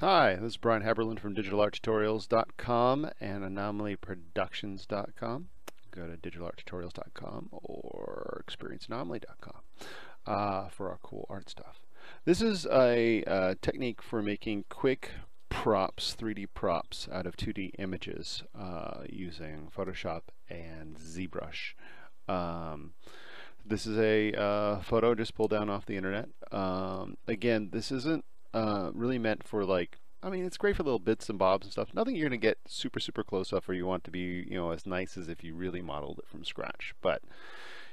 Hi, this is Brian Haberlin from digitalarttutorials.com and anomalyproductions.com. Go to digitalarttutorials.com or experienceanomaly.com for our cool art stuff. This is a technique for making quick props, 3D props out of 2D images using Photoshop and zBrush. This is a photo just pulled down off the internet. Again, this isn't really meant for I mean, it's great for little bits and bobs and stuff. Nothing you're going to get super close up or you want to be, as nice as if you really modeled it from scratch. But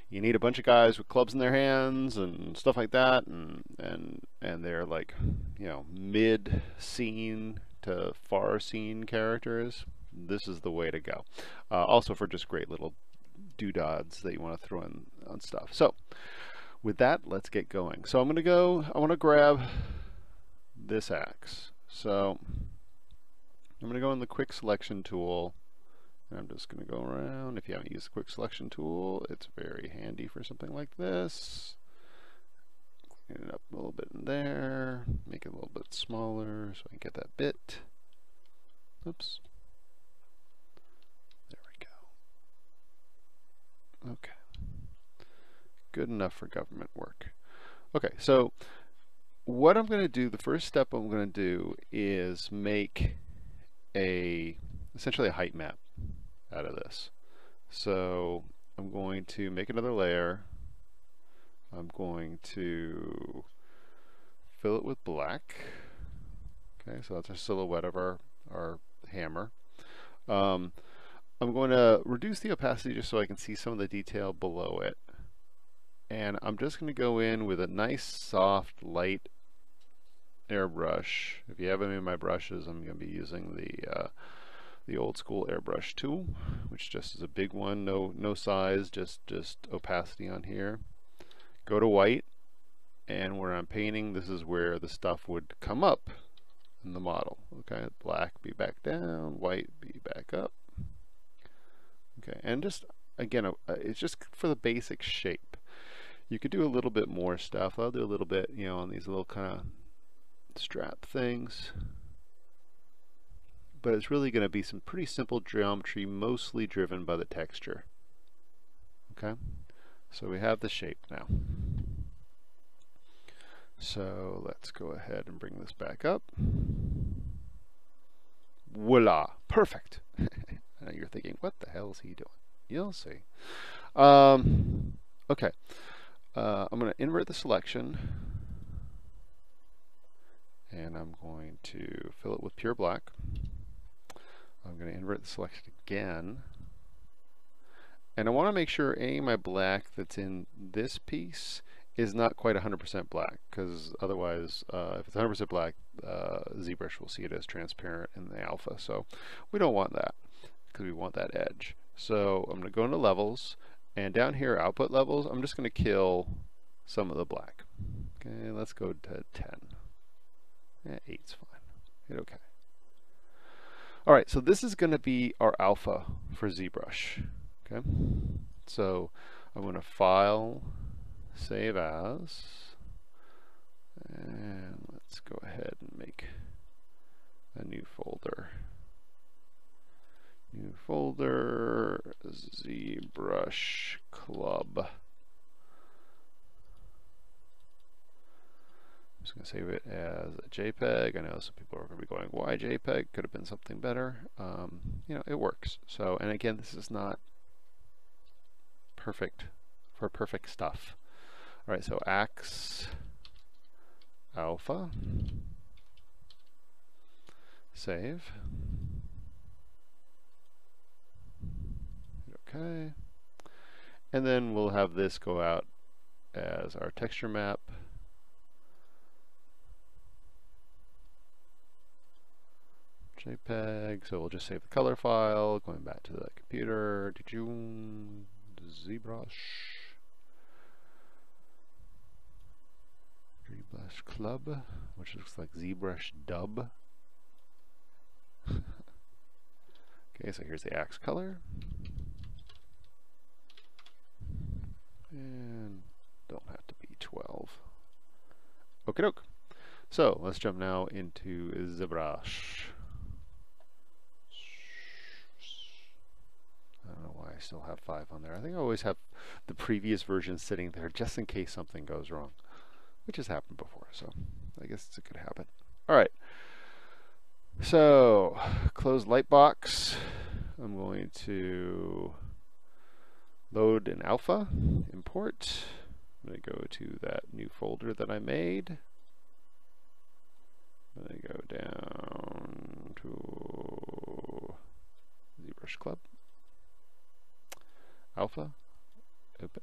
you need a bunch of guys with clubs in their hands and stuff like that, and they're like, mid scene to far scene characters. This is the way to go. Also for just great little doodads that you want to throw in on stuff. So with that, let's get going. So I want to grab this axe. So I'm going to go in the quick selection tool, and I'm just going to go around. If you haven't used the quick selection tool, it's very handy for something like this. Clean it up a little bit in there, make it a little bit smaller so I can get that bit. Oops. There we go. Okay. Good enough for government work. Okay, so what I'm going to do, the first step I'm going to do is make essentially a height map out of this. So I'm going to make another layer. I'm going to fill it with black. Okay, so that's a silhouette of our hammer. I'm going to reduce the opacity just so I can see some of the detail below it. And I'm just going to go in with a nice, soft, light airbrush. If you have any of my brushes, I'm going to be using the old school airbrush tool, which just is a big one, no size, just opacity on here. Go to white, and where I'm painting, this is where the stuff would come up in the model. Okay, black be back down, white be back up. Okay, and just again, it's just for the basic shape. You could do a little bit more stuff. I'll do a little bit, on these little kind of strap things, but it's really going to be some pretty simple geometry, mostly driven by the texture. Okay, so we have the shape now. So let's go ahead and bring this back up. Voila, perfect. Now you're thinking, what the hell is he doing? You'll see. Okay, I'm going to invert the selection, and I'm going to fill it with pure black. I'm going to invert the selection again, and I want to make sure any of my black that's in this piece is not quite 100% black, because otherwise, if it's 100% black, zBrush will see it as transparent in the alpha. So we don't want that, because we want that edge. So I'm going to go into levels, and down here, output levels, I'm just going to kill some of the black. Okay, let's go to 10. Yeah, 8's fine. Hit OK. All right, so this is going to be our alpha for zBrush. Okay, so I'm going to File, Save As, and let's go ahead and make a new folder. New folder, zBrush Club. I'm just going to save it as a JPEG. I know some people are going to be going, why JPEG? Could have been something better. It works. So, and again, this is not perfect for perfect stuff. All right, so axe alpha, save. Okay, and then we'll have this go out as our texture map. JPEG, so we'll just save the color file, going back to the computer, zBrush Club, which looks like zBrush Dub. Okay, so here's the axe color. And don't have to be 12. Okie doke. So let's jump now into zBrush. I don't know why I still have 5 on there. I think I always have the previous version sitting there just in case something goes wrong, which has happened before, so I guess it's a good habit. All right, so close Lightbox. I'm going to load an alpha, import. I'm going to go to that new folder that I made. I'm going to go down to zBrush Club. Alpha, open.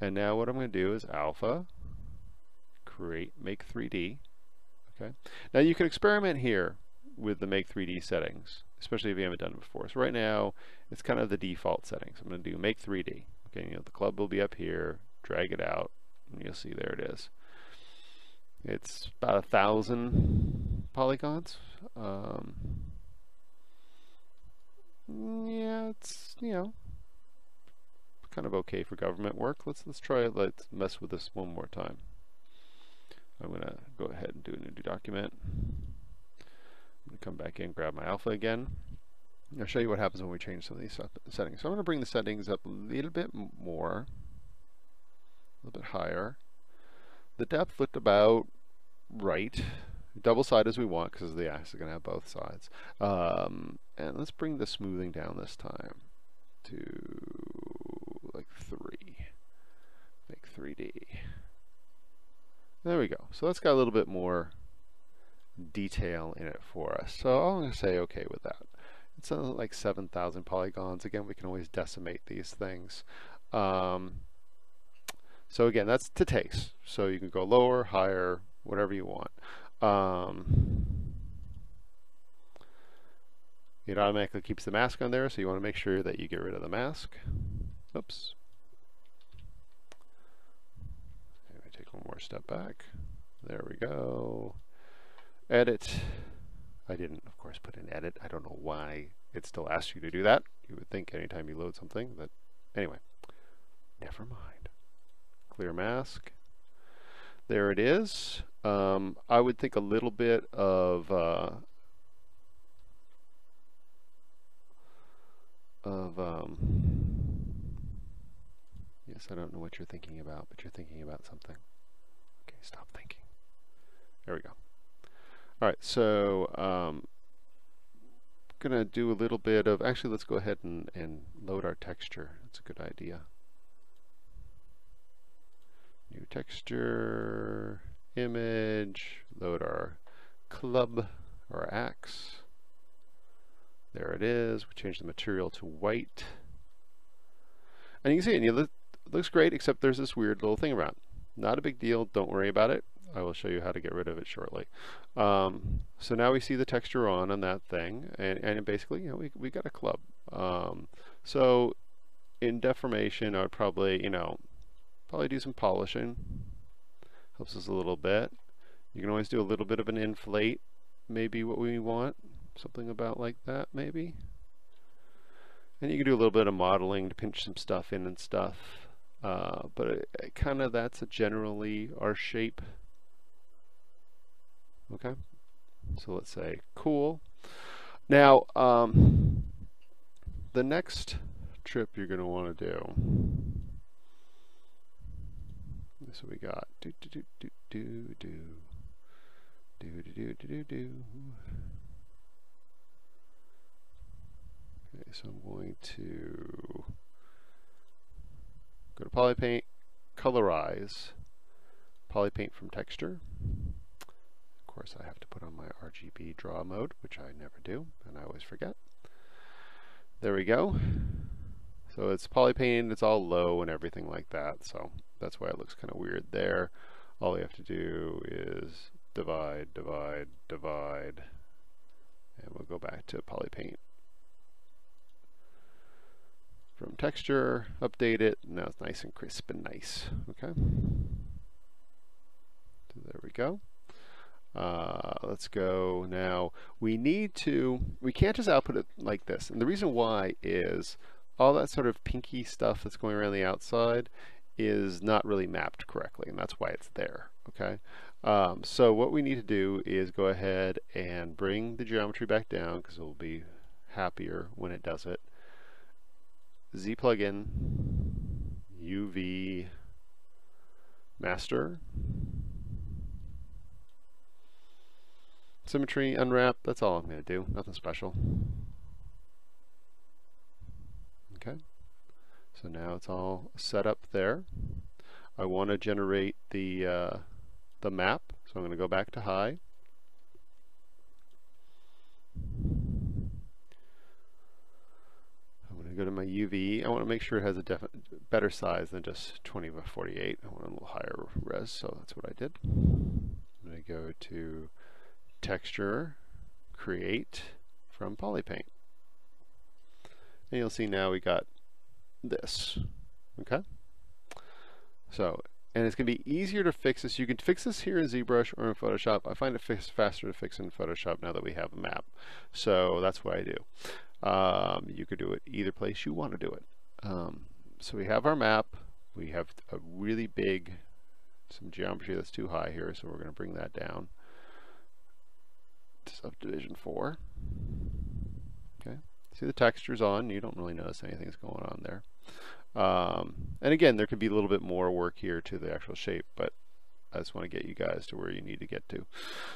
And now what I'm going to do is alpha, create, make 3D. Okay. Now you can experiment here with the make 3D settings, especially if you haven't done it before. So right now, it's kind of the default settings. I'm going to do make 3D. Okay, the club will be up here, drag it out, and you'll see there it is. It's about 1,000 polygons. Yeah, it's, kind of okay for government work. Let's try it. Let's mess with this one more time. I'm going to go ahead and do a new document. I'm going to come back in, grab my alpha again. I'll show you what happens when we change some of these settings. So I'm going to bring the settings up a little bit more, a little bit higher. The depth looked about right. Double side as we want because the axe is going to have both sides. And let's bring the smoothing down this time to like 3. Make 3D. There we go. So that's got a little bit more detail in it for us. So I'm going to say okay with that. It's like 7,000 polygons. Again, we can always decimate these things. So again, that's to taste. So you can go lower, higher, whatever you want. It automatically keeps the mask on there, so you want to make sure that you get rid of the mask. Oops. Maybe take one more step back. There we go. Edit. I didn't, of course, put in edit. I don't know why it still asks you to do that. You would think anytime you load something that, anyway, never mind. Clear mask. There it is. I would think a little bit of yes, I don't know what you're thinking about, but you're thinking about something. Okay, stop thinking. There we go. All right, so gonna do a little bit of, actually let's go ahead and load our texture. That's a good idea. New texture, image, load our club, or axe. There it is. We change the material to white. And you can see it looks great, except there's this weird little thing around. Not a big deal, don't worry about it. I will show you how to get rid of it shortly. So now we see the texture on that thing, and basically, we got a club. So in deformation, I would probably, probably do some polishing. Helps us a little bit. You can always do a little bit of an inflate, maybe what we want. Something about like that, maybe. And you can do a little bit of modeling to pinch some stuff in and stuff. But kind of that's generally our shape. Okay, so let's say cool. Now, the next trip you're going to want to do. So we got do. Okay, so I'm going to go to Polypaint, colorize, Polypaint from texture. Of course, I have to put on my RGB draw mode, which I never do, and I always forget. There we go. So it's Polypaint, it's all low and everything like that, so that's why it looks kind of weird there. All we have to do is divide, divide, divide, and we'll go back to Polypaint. From texture, update it, now it's nice and crisp and nice. Okay, so there we go. Let's go now. We can't just output it like this, and the reason why is all that sort of pinky stuff that's going around the outside is not really mapped correctly, and that's why it's there. Okay, So what we need to do is go ahead and bring the geometry back down because it will be happier when it does it. Z plugin, UV master, symmetry, unwrap. That's all I'm going to do. Nothing special. Okay. So now it's all set up there. I want to generate the map, so I'm going to go back to high. I'm going to go to my UV. I want to make sure it has a better size than just 20 by 48. I want a little higher res, so that's what I did. I'm going to go to texture, create from polypaint. And you'll see now we got this. Okay? So, and it's going to be easier to fix this. You can fix this here in ZBrush or in Photoshop. I find it faster to fix in Photoshop now that we have a map. So that's what I do. You could do it either place you want to do it. So we have our map. We have a really big, some geometry that's too high here, so we're going to bring that down to subdivision 4. Okay. See the texture's on. You don't really notice anything's going on there. And again, there could be a little bit more work here to the actual shape, but I just want to get you guys to where you need to get to.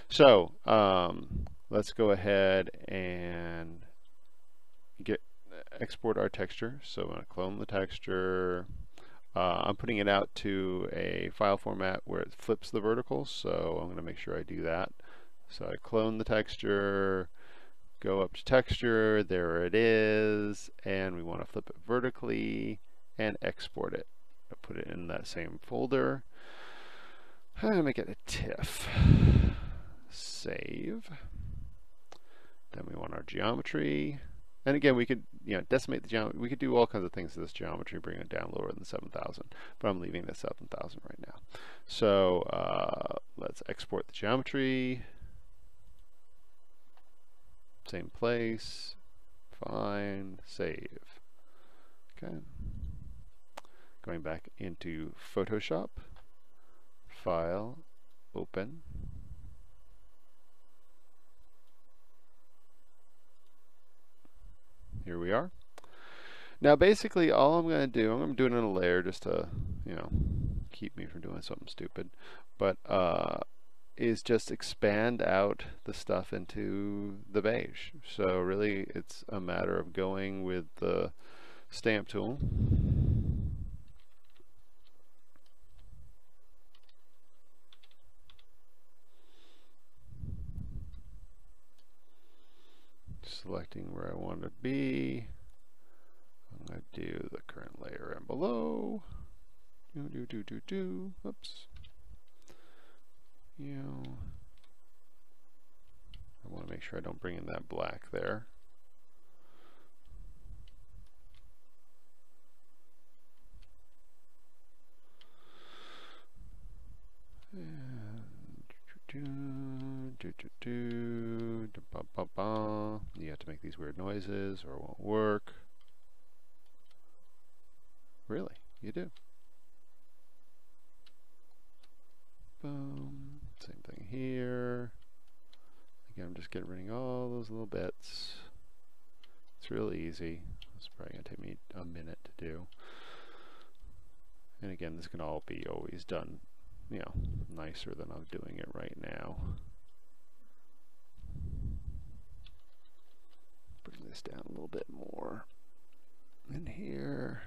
So let's go ahead and export our texture. So I'm going to clone the texture. I'm putting it out to a file format where it flips the vertical, so I'm going to make sure I do that. So I clone the texture, go up to texture, there it is, and we want to flip it vertically and export it. I'll put it in that same folder. I'm make it a TIFF. Save. Then we want our geometry. And again, we could decimate the geometry. We could do all kinds of things to this geometry, bring it down lower than 7,000. But I'm leaving it at 7,000 right now. So let's export the geometry. Same place. Fine. Save. Okay. Going back into Photoshop. File. Open. Here we are. Now basically all I'm going to do, I'm going to do it in a layer just to, keep me from doing something stupid, but is just expand out the stuff into the beige. So really it's a matter of going with the stamp tool. Selecting where I want to be. I'm going to do the current layer and below. Oops. I want to make sure I don't bring in that black there. You have to make these weird noises or it won't work. Really? You do. Boom. Same thing here. Again, I'm just getting rid of all those little bits. It's really easy. It's probably going to take me a minute to do. And again, this can all be always done, nicer than I'm doing it right now. Bring this down a little bit more in here.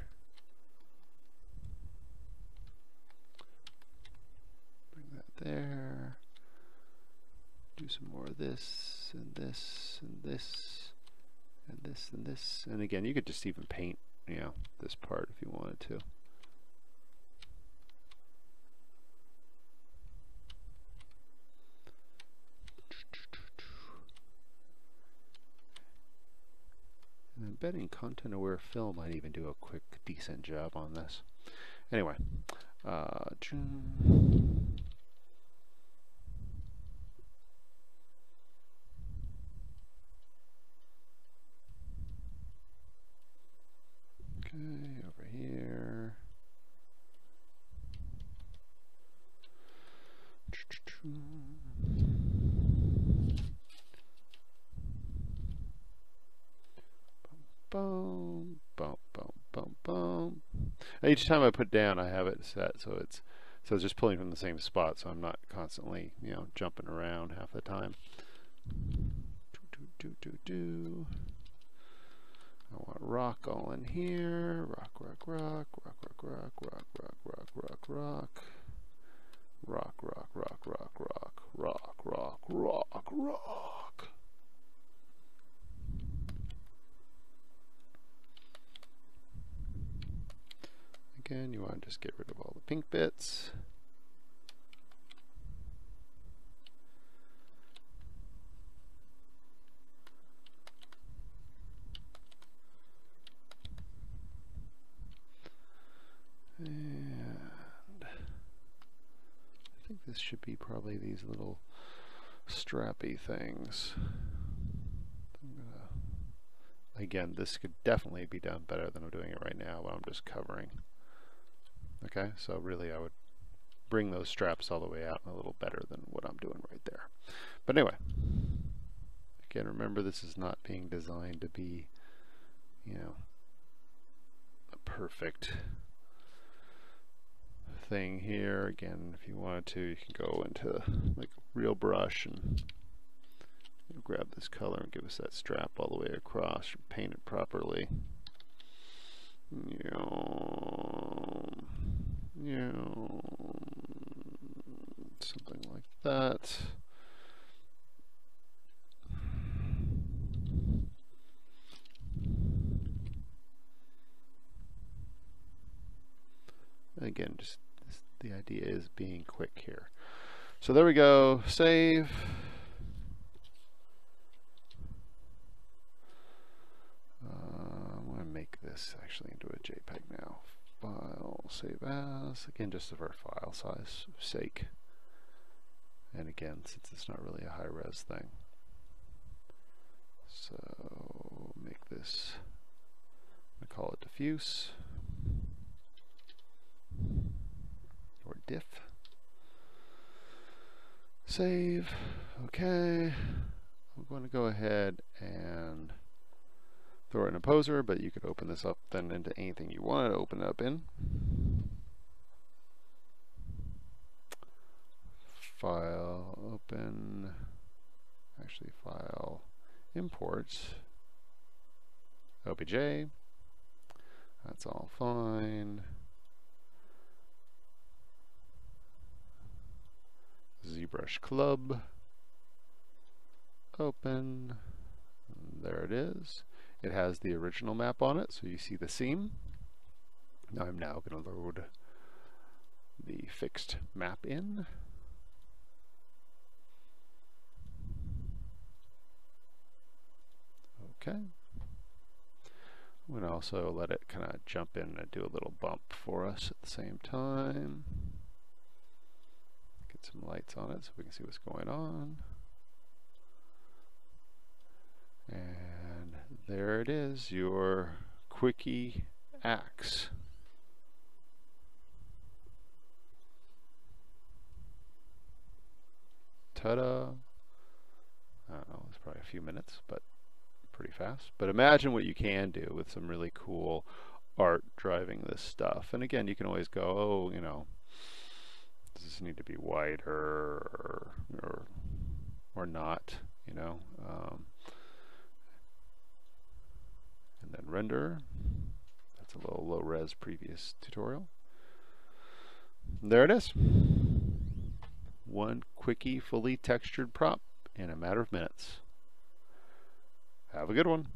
Bring that there. Do some more of this and this and this and this and this. And again, you could just even paint, this part if you wanted to. And embedding content-aware fill might even do a quick, decent job on this. Anyway, okay, over here. boom, boom, boom, boom, boom. Each time I put down, I have it set so it's just pulling from the same spot, so I'm not constantly, you know, jumping around half the time. I want rock all in here. Rock, rock, rock, rock, rock, rock, rock, rock, rock, rock, rock. Rock, rock, rock, rock, rock, rock, rock, rock, rock. Again, you want to just get rid of all the pink bits. And I think this should be probably these little strappy things. Again, this could definitely be done better than I'm doing it right now, but I'm just covering. Okay, so really I would bring those straps all the way out a little better than what I'm doing right there. But anyway, again, remember this is not being designed to be, you know, a perfect thing here. Again, if you wanted to, you can go into like a real brush and grab this color and give us that strap all the way across and paint it properly. Something like that. Again, just the idea is being quick here. So there we go. Save. I'm going to make this actually into a JPEG now. File, save as. Again, just for file size sake. And again, since it's not really a high-res thing. So make this, I'm going to call it diffuse. Or diff. Save. Okay. I'm going to go ahead and throw it in a poser, but you could open this up then into anything you want to open it up in. File, open, actually file, imports, OBJ, that's all fine. ZBrush Club, open, and there it is. It has the original map on it, so you see the seam. Now I'm going to load the fixed map in. Okay. I'm going to also let it kind of jump in and do a little bump for us at the same time. Get some lights on it so we can see what's going on. And there it is, your quickie axe. Ta-da! I don't know, it's probably a few minutes, but pretty fast. But imagine what you can do with some really cool art driving this stuff. And again, you can always go, oh, you know, does this need to be wider or not, you know? And then render. That's a little low-res previous tutorial. And there it is. One quickie, fully textured prop in a matter of minutes. Have a good one.